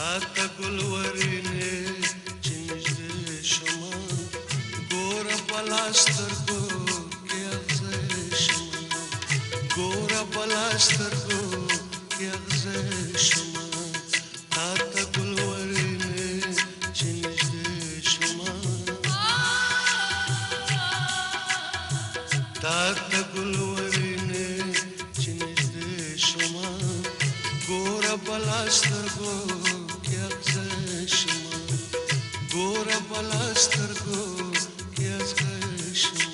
تا ګلورینې چې نږدې شمه ګوره بلاسترګو کې اغزی شمه ګوره بلاسترګو کې اغزی شمه تا ګلورینې چې نږدې شمه تا ګلورینې چې نږدې شمه ګوره بلاسترګو کې اغزی شمه ګوره بلاسترګو کې اغزی شمه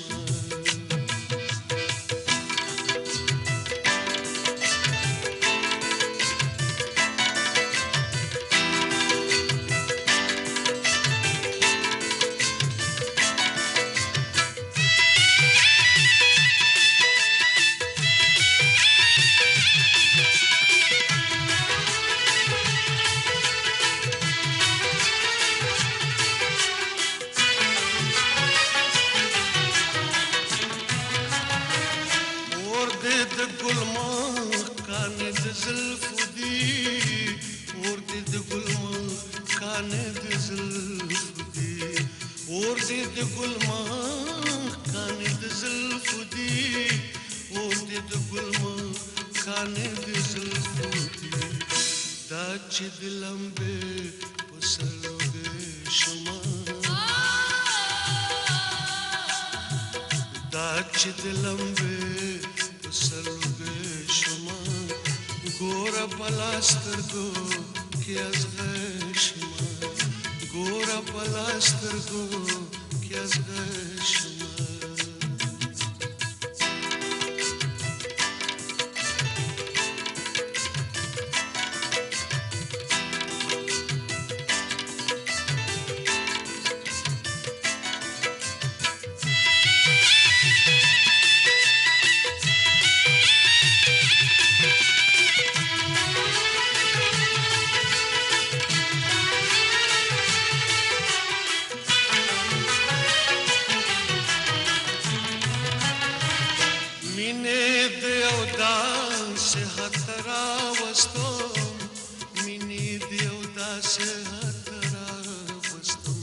د ګلمخ کانې د زلفو دي اور دې د ګلمخ کانې د زلفو دي اور دې د ګلمخ کانې د زلفو دي اور دې د ګلمخ کانې د زلفو دي دا چې د لمبې په سروږې شمه دا چې د لمبې سلوګې شمه ګوره بلاسترګو کې اغزی شمه ګوره بلاسترګو کې اغزی شمه مینې د یو داسې حد راوستم مینې د یو داسې حد راوستم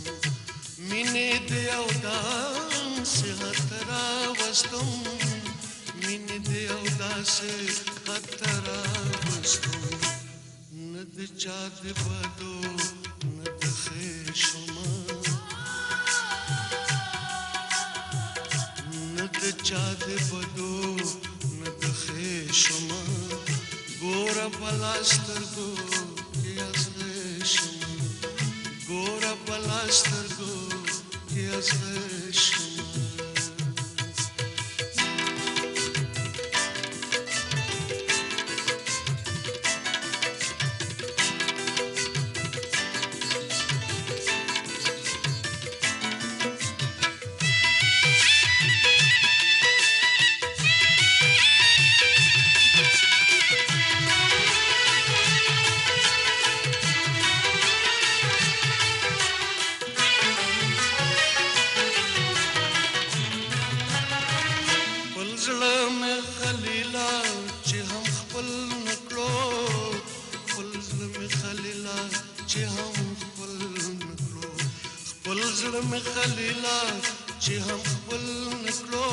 مینې د یو داسې حد راوستم مینې د یو داسې حد راوستم نه د چا د بدو نه د ښې شمه نه د چا د بدو نه د ښې شمه ګوره بلاسترګو کې اغزی شمه ګوره بلاسترګو کې اغزی شمه زړه مې خلیلا چې هم خپل نکړو خپل زړه مې خلیلا چې هم خپل نکړو خپل زړه مې خلیلا چې هم خپل نکړو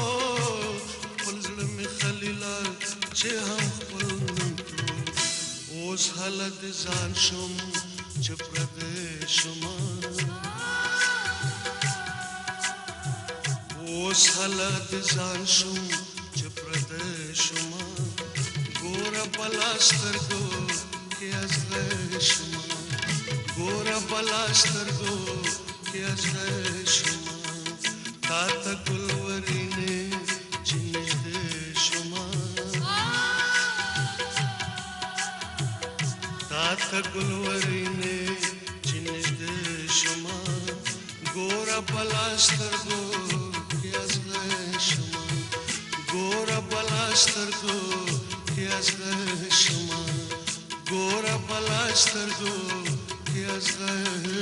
خپل زړه مې خلیلا چې هم خپل نکړو اوس حالت ځان شم چې پردې شمه اوس حالت ځان شم پردې شمه ګوره بلاسترګو کې اغزی شمه ګوره بلاسترګو کې اغزی شمه تا ته ګلورینې چې نږدې شمه تا ته ګلورینې چې نږدې شمه ګوره بلاسترګو کې اغزی شمه ګوره بلاسترګو کې اغزی شمه ګوره بلاسترګو کې اغزی